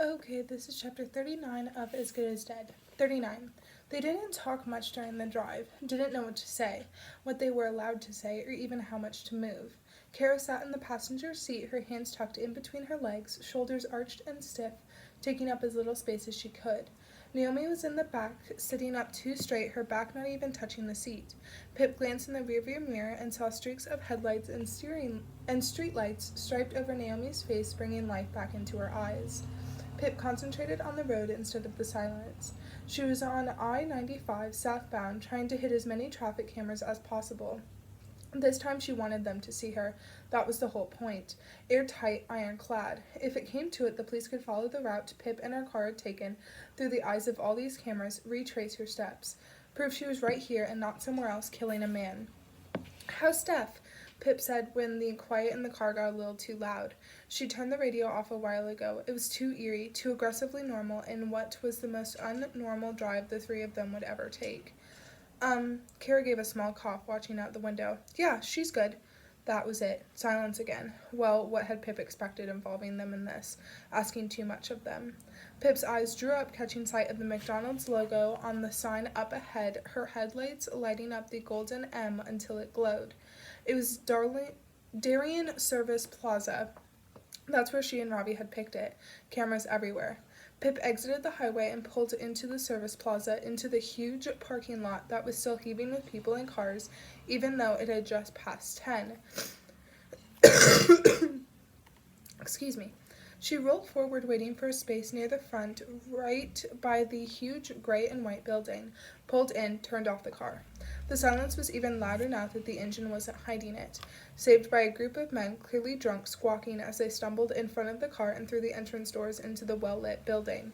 Okay, this is chapter 39 of As Good as Dead. 39. They didn't talk much during the drive, didn't know what to say, what they were allowed to say, or even how much to move. Kara sat in the passenger seat, her hands tucked in between her legs, shoulders arched and stiff, taking up as little space as she could. Naomi was in the back, sitting up too straight, her back not even touching the seat. Pip glanced in the rearview mirror and saw streaks of headlights and streetlights striped over Naomi's face, bringing life back into her eyes. Pip concentrated on the road instead of the silence. She was on I-95 southbound, trying to hit as many traffic cameras as possible. This time she wanted them to see her. That was the whole point. Airtight, ironclad. If it came to it, the police could follow the route Pip and her car had taken through the eyes of all these cameras, retrace her steps. Prove she was right here and not somewhere else killing a man. "How's Steph?" Pip said when the quiet in the car got a little too loud. She turned the radio off a while ago. It was too eerie, too aggressively normal, in what was the most unnormal drive the three of them would ever take. Kara gave a small cough, watching out the window. "Yeah, she's good." That was it. Silence again. Well, what had Pip expected involving them in this? Asking too much of them. Pip's eyes drew up, catching sight of the McDonald's logo on the sign up ahead, her headlights lighting up the golden M until it glowed. It was Darien Service Plaza. That's where she and Robbie had picked it. Cameras everywhere. Pip exited the highway and pulled into the service plaza, into the huge parking lot that was still heaving with people and cars, even though it had just passed 10. Excuse me. She rolled forward, waiting for a space near the front, right by the huge gray and white building, pulled in, turned off the car. The silence was even louder now that the engine wasn't hiding it, saved by a group of men, clearly drunk, squawking as they stumbled in front of the car and through the entrance doors into the well-lit building.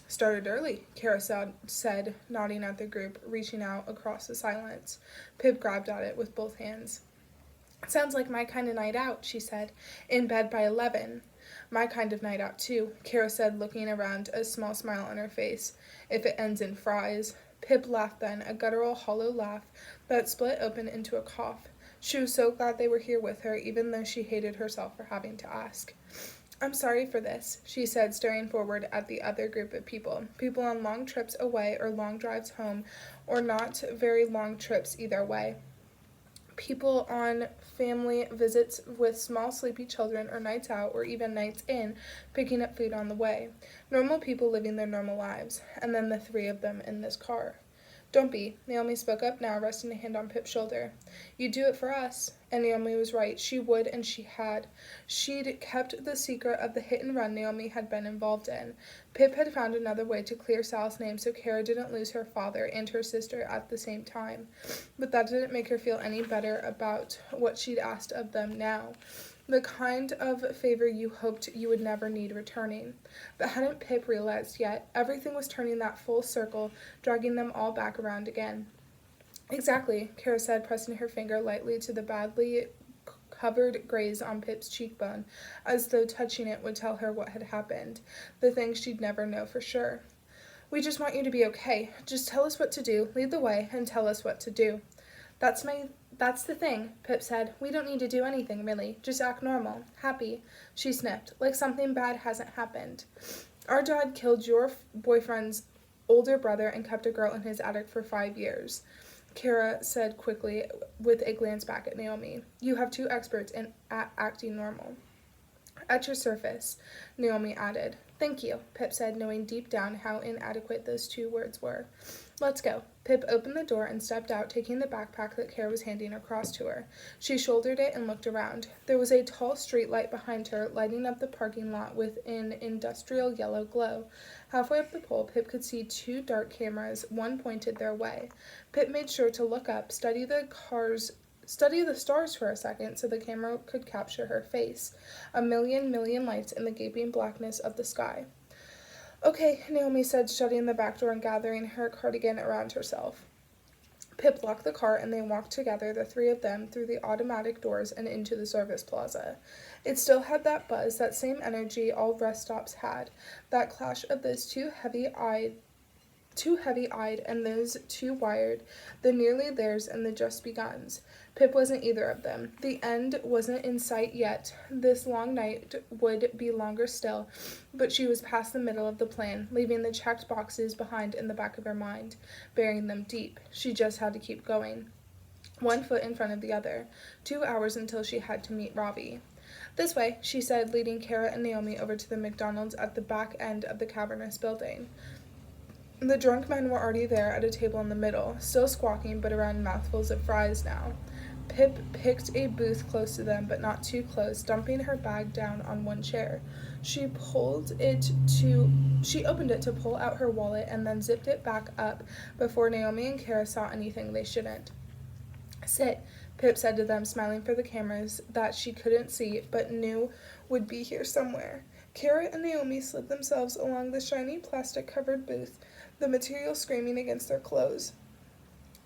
"Started early," Kara said, nodding at the group, reaching out across the silence. Pip grabbed at it with both hands. "Sounds like my kind of night out," she said. "In bed by 11. "My kind of night out, too," Kara said, looking around, a small smile on her face. "If it ends in fries." Pip laughed then, a guttural, hollow laugh that split open into a cough. She was so glad they were here with her, even though she hated herself for having to ask. "I'm sorry for this," she said, staring forward at the other group of people. People on long trips away or long drives home, or not very long trips either way. People on family visits with small sleepy children, or nights out, or even nights in, picking up food on the way. Normal people living their normal lives. And then the three of them in this car. "Don't be," Naomi spoke up now, resting a hand on Pip's shoulder. "You do it for us." And Naomi was right. She would, and she had. She'd kept the secret of the hit and run Naomi had been involved in. Pip had found another way to clear Sal's name so Kara didn't lose her father and her sister at the same time. But that didn't make her feel any better about what she'd asked of them now. The kind of favor you hoped you would never need returning. But hadn't Pip realized yet? Everything was turning that full circle, dragging them all back around again. "Exactly," Kara said, pressing her finger lightly to the badly covered graze on Pip's cheekbone, as though touching it would tell her what had happened, the thing she'd never know for sure. "We just want you to be okay. Just tell us what to do, lead the way, and tell us what to do." That's the thing," Pip said. "We don't need to do anything, really. Just act normal. Happy." She sniffed, "like something bad hasn't happened. Our dad killed your boyfriend's older brother and kept a girl in his attic for 5 years. Kara said quickly, with a glance back at Naomi. "You have two experts at acting normal." "At your service," Naomi added. "Thank you," Pip said, knowing deep down how inadequate those two words were. "Let's go." Pip opened the door and stepped out, taking the backpack that Kara was handing across to her. She shouldered it and looked around. There was a tall street light behind her, lighting up the parking lot with an industrial yellow glow. Halfway up the pole, Pip could see two dark cameras, one pointed their way. Pip made sure to look up, study the stars for a second so the camera could capture her face. A million lights in the gaping blackness of the sky. "Okay," Naomi said, shutting the back door and gathering her cardigan around herself. Pip locked the car and they walked together, the three of them, through the automatic doors and into the service plaza. It still had that buzz, that same energy all rest stops had, that clash of those two heavy-eyed too heavy-eyed, and those too wired, the nearly theirs and the just beguns. Pip wasn't either of them. The end wasn't in sight yet. This long night would be longer still, but she was past the middle of the plan, leaving the checked boxes behind in the back of her mind, burying them deep. She just had to keep going. 1 foot in front of the other. 2 hours until she had to meet Ravi. This way, she said, leading Kara and Naomi over to the McDonald's at the back end of the cavernous building. The drunk men were already there at a table in the middle, still squawking but around mouthfuls of fries now. Pip picked a booth close to them, but not too close, dumping her bag down on one chair. She opened it to pull out her wallet and then zipped it back up before Naomi and Kara saw anything they shouldn't. Sit, Pip said to them, smiling for the cameras that she couldn't see but knew would be here somewhere. Kara and Naomi slid themselves along the shiny plastic-covered booth, the material screaming against their clothes.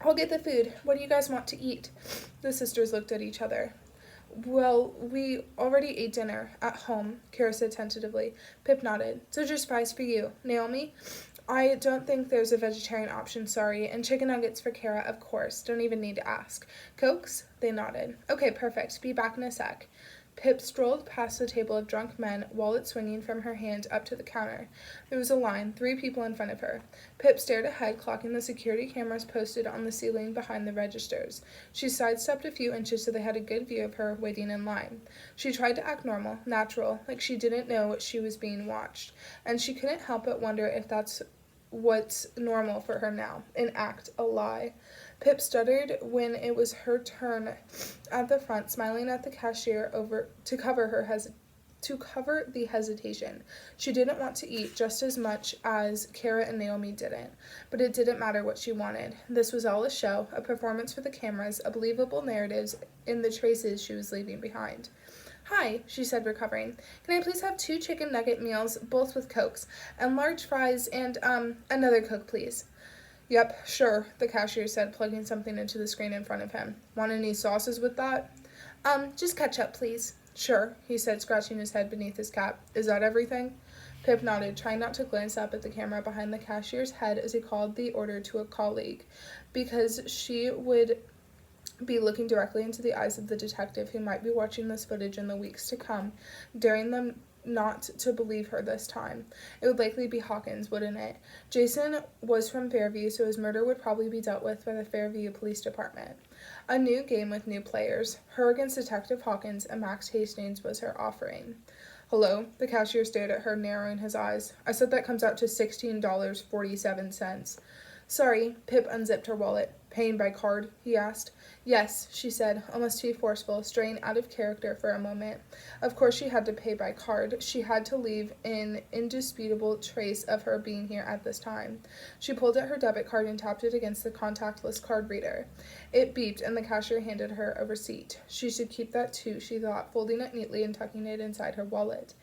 I'll get the food. What do you guys want to eat? The sisters looked at each other. Well, we already ate dinner at home, Kara said tentatively. Pip nodded. So just fries for you. Naomi? I don't think there's a vegetarian option, sorry. And chicken nuggets for Kara, of course. Don't even need to ask. Cokes? They nodded. Okay, perfect. Be back in a sec. Pip strolled past the table of drunk men, wallet swinging from her hand up to the counter. There was a line, 3 people in front of her. Pip stared ahead, clocking the security cameras posted on the ceiling behind the registers. She sidestepped a few inches so they had a good view of her waiting in line. She tried to act normal, natural, like she didn't know she was being watched, and she couldn't help but wonder if that's what's normal for her now, an act, a lie. Pip stuttered when it was her turn at the front, smiling at the cashier to cover the hesitation. She didn't want to eat just as much as Kara and Naomi didn't, but it didn't matter what she wanted. This was all a show, a performance for the cameras, a believable narrative in the traces she was leaving behind. Hi, she said, recovering. Can I please have 2 chicken nugget meals, both with Cokes, and large fries and, another Coke, please? Yep, sure, the cashier said, plugging something into the screen in front of him. Want any sauces with that? Just ketchup, please. Sure, he said, scratching his head beneath his cap. Is that everything? Pip nodded, trying not to glance up at the camera behind the cashier's head as he called the order to a colleague, because she would be looking directly into the eyes of the detective who might be watching this footage in the weeks to come, daring them not to believe her this time. It would likely be Hawkins, wouldn't it? Jason was from Fairview, so his murder would probably be dealt with by the Fairview Police Department. A new game with new players. Her against Detective Hawkins and Max Hastings was her offering. Hello? The cashier stared at her, narrowing his eyes. I said that comes out to $16.47. Sorry, Pip unzipped her wallet. Paying by card? He asked. Yes, she said, almost too forceful, straying out of character for a moment. Of course she had to pay by card. She had to leave an indisputable trace of her being here at this time. She pulled out her debit card and tapped it against the contactless card reader. It beeped, and the cashier handed her a receipt. She should keep that too, she thought, folding it neatly and tucking it inside her wallet.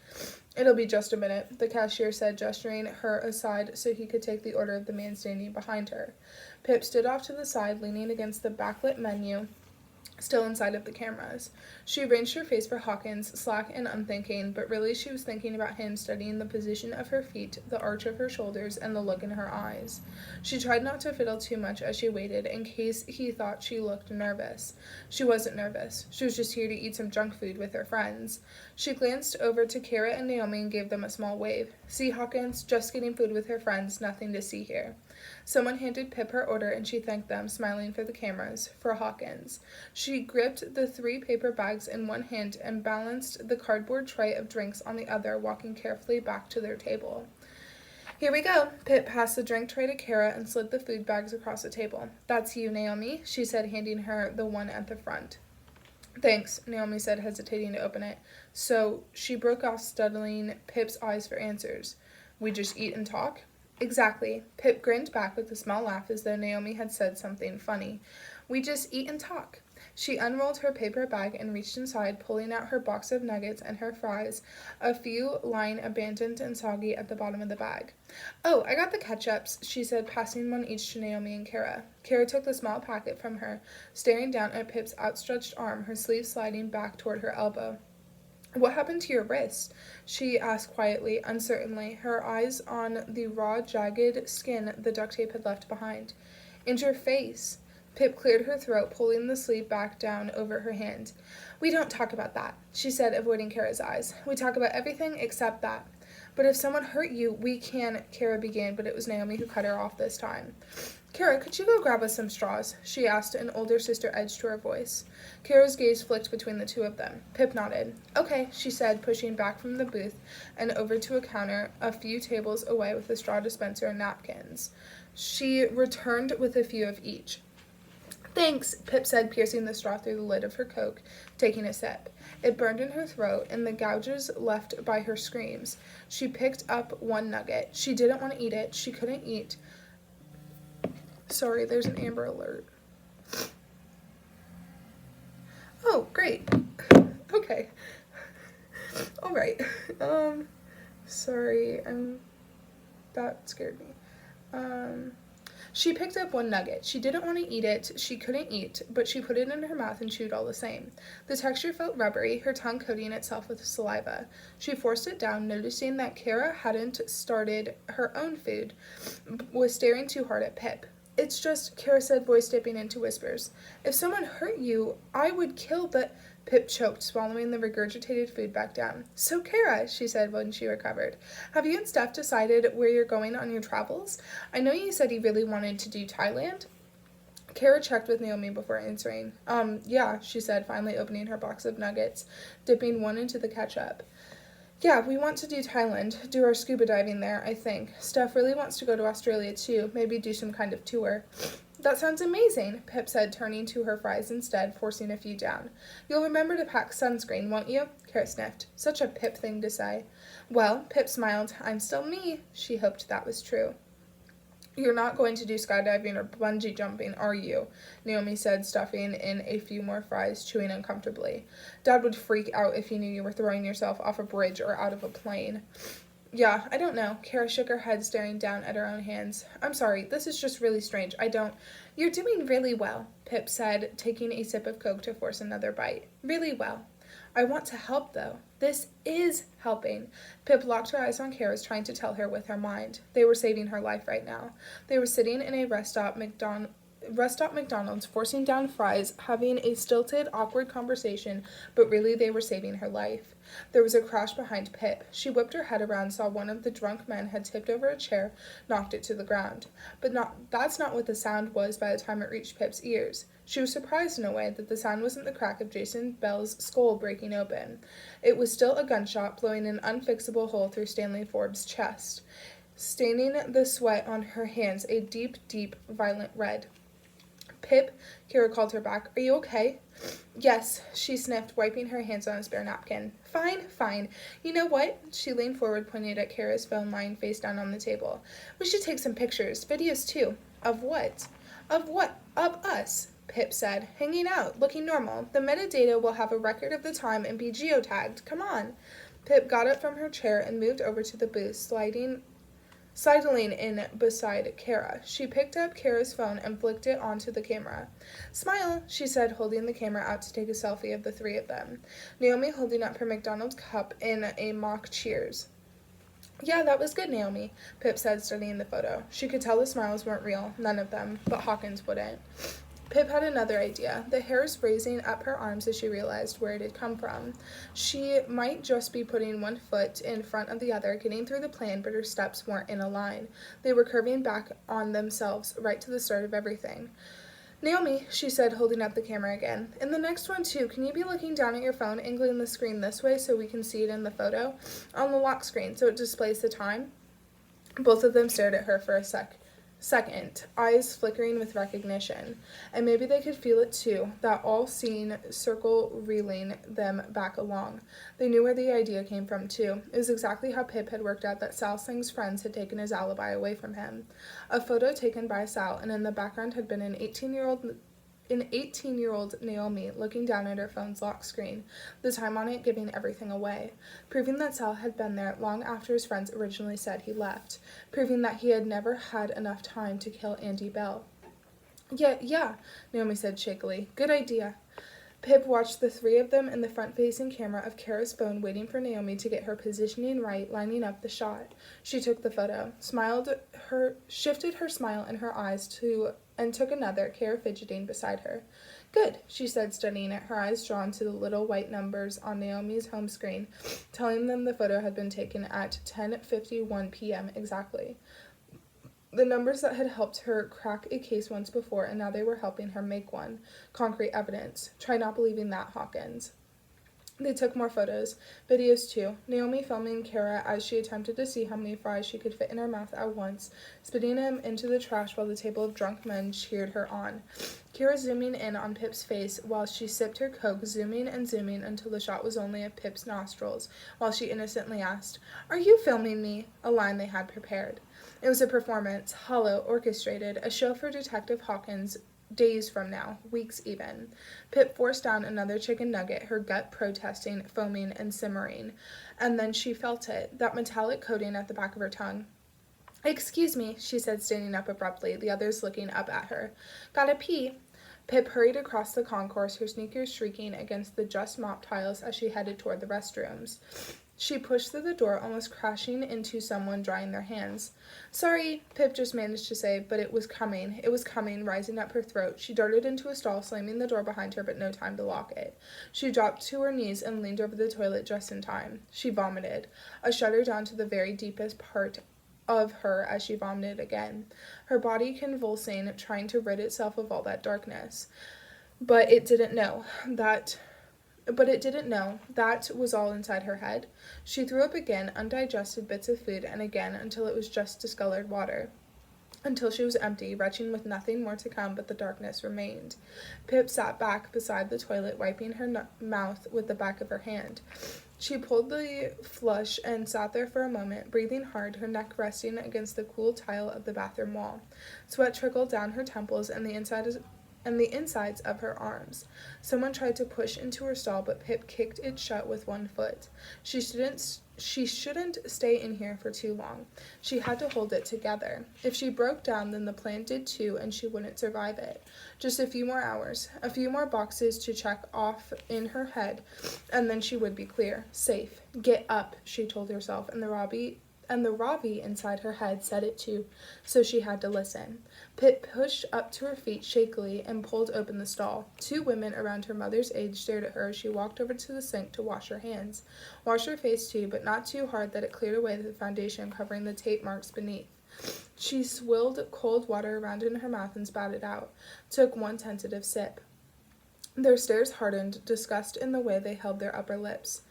It'll be just a minute, the cashier said, gesturing her aside so he could take the order of the man standing behind her. Pip stood off to the side, leaning against the backlit menu, still inside of the cameras. She arranged her face for Hawkins, slack and unthinking, but really she was thinking about him, studying the position of her feet, the arch of her shoulders, and the look in her eyes. She tried not to fiddle too much as she waited, in case he thought she looked nervous. She wasn't nervous. She was just here to eat some junk food with her friends. She glanced over to Kara and Naomi and gave them a small wave. See, Hawkins, just getting food with her friends, nothing to see here. Someone handed Pip her order, and she thanked them, smiling for the cameras, for Hawkins. She gripped the 3 paper bags in one hand and balanced the cardboard tray of drinks on the other, walking carefully back to their table. Here we go. Pip passed the drink tray to Kara and slid the food bags across the table. That's you, Naomi, she said, handing her the one at the front. Thanks, Naomi said, hesitating to open it. So, she broke off, studying Pip's eyes for answers. We just eat and talk? Exactly. Pip grinned back with a small laugh as though Naomi had said something funny. We just eat and talk. She unrolled her paper bag and reached inside, pulling out her box of nuggets and her fries, a few lying abandoned and soggy at the bottom of the bag. Oh, I got the ketchups, she said, passing one each to Naomi and Kara. Kara took the small packet from her, staring down at Pip's outstretched arm, her sleeve sliding back toward her elbow. What happened to your wrist? She asked quietly, uncertainly, her eyes on the raw, jagged skin the duct tape had left behind. And your face. Pip cleared her throat, pulling the sleeve back down over her hand. We don't talk about that, she said, avoiding Kara's eyes. We talk about everything except that. But if someone hurt you, we can, Kara began, but it was Naomi who cut her off this time. Kara, could you go grab us some straws? She asked, an older sister edge to her voice. Kara's gaze flicked between the two of them. Pip nodded. Okay, she said, pushing back from the booth and over to a counter a few tables away with a straw dispenser and napkins. She returned with a few of each. Thanks, Pip said, piercing the straw through the lid of her Coke, taking a sip. It burned in her throat, and the gouges left by her screams. She picked up one nugget. She didn't want to eat it. She couldn't eat. Sorry, there's an Amber Alert. Oh, great. Okay. All right. Sorry, that scared me. She picked up one nugget. She didn't want to eat it. She couldn't eat, but she put it in her mouth and chewed all the same. The texture felt rubbery, her tongue coating itself with saliva. She forced it down, noticing that Kara hadn't started her own food, was staring too hard at Pip. It's just, Kara said, voice dipping into whispers. If someone hurt you, I would kill the... Pip choked, swallowing the regurgitated food back down. So, Kara, she said when she recovered, have you and Steph decided where you're going on your travels? I know you said you really wanted to do Thailand. Kara checked with Naomi before answering. Yeah, she said, finally opening her box of nuggets, dipping one into the ketchup. Yeah, we want to do Thailand, do our scuba diving there, I think. Steph really wants to go to Australia, too, maybe do some kind of tour. That sounds amazing, Pip said, turning to her fries instead, forcing a few down. You'll remember to pack sunscreen, won't you? Kara sniffed. Such a Pip thing to say. Well, Pip smiled. I'm still me. She hoped that was true. You're not going to do skydiving or bungee jumping, are you? Naomi said, stuffing in a few more fries, chewing uncomfortably. Dad would freak out if he knew you were throwing yourself off a bridge or out of a plane. Yeah, I don't know. Kara shook her head, staring down at her own hands. I'm sorry, this is just really strange. You're doing really well, Pip said, taking a sip of Coke to force another bite. Really well. I want to help, though. This is helping. Pip locked her eyes on Kara's, trying to tell her with her mind. They were saving her life right now. They were sitting in a rest stop McDonald's, forcing down fries, having a stilted, awkward conversation, but really they were saving her life. There was a crash behind Pip. She whipped her head around, saw one of the drunk men had tipped over a chair, knocked it to the ground. But that's not what the sound was by the time it reached Pip's ears. She was surprised in a way that the sound wasn't the crack of Jason Bell's skull breaking open. It was still a gunshot, blowing an unfixable hole through Stanley Forbes' chest, staining the sweat on her hands a deep, deep, violent red. Pip, Kara called her back. Are you okay? Yes, she sniffed, wiping her hands on a spare napkin. Fine. You know what? She leaned forward, pointing at Kara's phone lying face down on the table. We should take some pictures, videos too. Of what? Of what? Of us, Pip said, hanging out, looking normal. The metadata will have a record of the time and be geotagged. Come on. Pip got up from her chair and moved over to the booth, sidling in beside Kara. She picked up Kara's phone and flicked it onto the camera. Smile, she said, holding the camera out to take a selfie of the three of them. Naomi holding up her McDonald's cup in a mock cheers. Yeah, that was good, Naomi, Pip said, studying the photo. She could tell the smiles weren't real, none of them, but Hawkins wouldn't. Pip had another idea, the hairs raising up her arms as she realized where it had come from. She might just be putting one foot in front of the other, getting through the plan, but her steps weren't in a line. They were curving back on themselves, right to the start of everything. Naomi, she said, holding up the camera again. In the next one, too, can you be looking down at your phone, angling the screen this way so we can see it in the photo? On the lock screen, so it displays the time? Both of them stared at her for a second, eyes flickering with recognition. And maybe they could feel it too, that all-seeing circle reeling them back along. They knew where the idea came from too. It was exactly how Pip had worked out that Sal Singh's friends had taken his alibi away from him. A photo taken by Sal, and in the background had been an 18-year-old Naomi looking down at her phone's lock screen, the time on it giving everything away, proving that Sal had been there long after his friends originally said he left, proving that he had never had enough time to kill Andy Bell. Yeah, Naomi said shakily. Good idea. Pip watched the three of them in the front-facing camera of Kara's phone, waiting for Naomi to get her positioning right, lining up the shot. She took the photo, shifted her smile in her eyes and took another, Kara fidgeting beside her. Good, she said, studying it, her eyes drawn to the little white numbers on Naomi's home screen, telling them the photo had been taken at 10:51 p.m. exactly. The numbers that had helped her crack a case once before, and now they were helping her make one. Concrete evidence. Try not believing that, Hawkins. They took more photos, videos too, Naomi filming Kara as she attempted to see how many fries she could fit in her mouth at once, spitting them into the trash while the table of drunk men cheered her on. Kara zooming in on Pip's face while she sipped her Coke, zooming and zooming until the shot was only of Pip's nostrils, while she innocently asked, "Are you filming me?" a line they had prepared. It was a performance, hollow, orchestrated, a show for Detective Hawkins, days from now, weeks even. Pip forced down another chicken nugget, her gut protesting, foaming, and simmering. And then she felt it, that metallic coating at the back of her tongue. "Excuse me," she said, standing up abruptly, the others looking up at her. "Gotta pee." Pip hurried across the concourse, her sneakers shrieking against the just-mopped tiles as she headed toward the restrooms. She pushed through the door, almost crashing into someone drying their hands. "Sorry," Pip just managed to say, but it was coming, rising up her throat. She darted into a stall, slamming the door behind her, but no time to lock it. She dropped to her knees and leaned over the toilet just in time. She vomited, a shudder down to the very deepest part of her as she vomited again, her body convulsing, trying to rid itself of all that darkness. But it didn't know that was all inside her head. She threw up again, undigested bits of food, and again, until it was just discolored water. Until she was empty, retching with nothing more to come, but the darkness remained. Pip sat back beside the toilet, wiping her mouth with the back of her hand. She pulled the flush and sat there for a moment, breathing hard, her neck resting against the cool tile of the bathroom wall. Sweat trickled down her temples and the insides of her arms. Someone tried to push into her stall, but Pip kicked it shut with one foot. She shouldn't stay in here for too long. She had to hold it together. If she broke down, then the plant did too, and she wouldn't survive it. Just a few more hours, a few more boxes to check off in her head, and then she would be clear, safe. Get up, she told herself, and the Ravi inside her head said it too, so she had to listen. Pip pushed up to her feet shakily and pulled open the stall. Two women around her mother's age stared at her as she walked over to the sink to wash her hands. Wash her face too, but not too hard that it cleared away the foundation covering the tape marks beneath. She swilled cold water around in her mouth and spat it out. Took one tentative sip. Their stares hardened, disgust in the way they held their upper lips.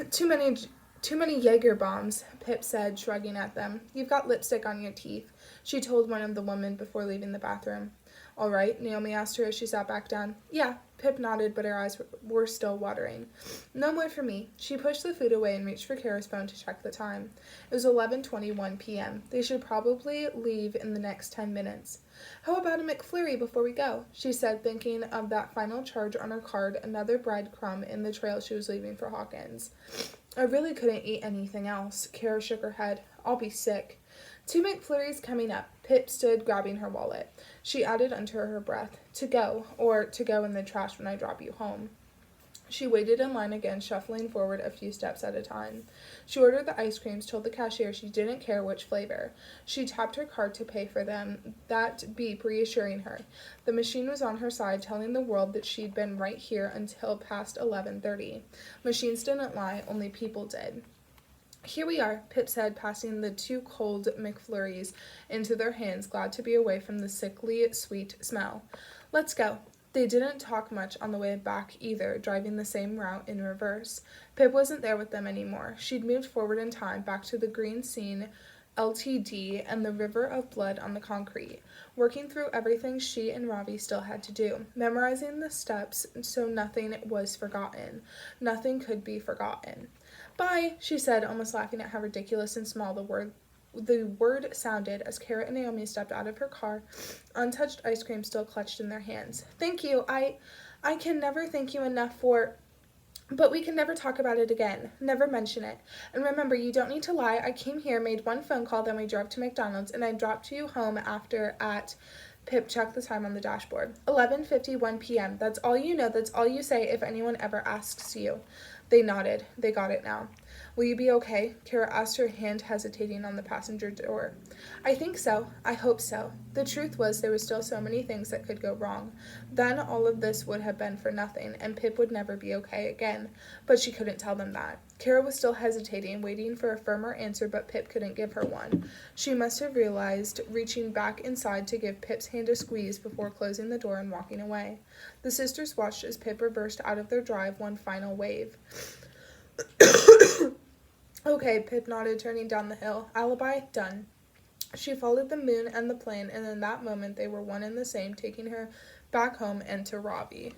Too many Jaeger bombs, Pip said, shrugging at them. "You've got lipstick on your teeth," she told one of the women before leaving the bathroom. "All right?" Naomi asked her as she sat back down. "Yeah." Pip nodded, but her eyes were still watering. "No more for me." She pushed the food away and reached for Kara's phone to check the time. It was 11:21 p.m. They should probably leave in the next 10 minutes. "How about a McFlurry before we go?" she said, thinking of that final charge on her card, another breadcrumb in the trail she was leaving for Hawkins. "I really couldn't eat anything else." Kara shook her head. "I'll be sick." 2 McFlurries coming up. Pip stood, grabbing her wallet. She added under her breath, "To go in the trash when I drop you home." She waited in line again, shuffling forward a few steps at a time. She ordered the ice creams, told the cashier she didn't care which flavor. She tapped her card to pay for them, that beep reassuring her. The machine was on her side, telling the world that she'd been right here until past 11:30. Machines didn't lie, only people did. "Here we are," Pip said, passing the 2 cold McFlurries into their hands, glad to be away from the sickly sweet smell. "Let's go." They didn't talk much on the way back either, driving the same route in reverse. Pip wasn't there with them anymore. She'd moved forward in time, back to the green scene, LTD, and the river of blood on the concrete, working through everything she and Ravi still had to do, memorizing the steps so nothing was forgotten. Nothing could be forgotten. "Bye," she said, almost laughing at how ridiculous and small the word sounded as Kara and Naomi stepped out of her car, untouched ice cream still clutched in their hands. "Thank you. I can never thank you enough for... But we can never talk about it again. Never mention it. And remember, you don't need to lie. I came here, made 1 phone call, then we drove to McDonald's, and I dropped you home after at Pip checked the time on the dashboard. 11:51 p.m. That's all you know. That's all you say if anyone ever asks you. They nodded. They got it now. Will you be okay? Kara asked, her hand hesitating on the passenger door. I think so. I hope so. The truth was there were still so many things that could go wrong. Then all of this would have been for nothing, and Pip would never be okay again. But she couldn't tell them that. Kara was still hesitating, waiting for a firmer answer, but Pip couldn't give her one. She must have realized, reaching back inside to give Pip's hand a squeeze before closing the door and walking away. The sisters watched as Pip reversed out of their drive one final wave. Okay, Pip nodded, turning down the hill. Alibi? Done. She followed the moon and the plane, and in that moment they were one and the same, taking her back home and to Robbie.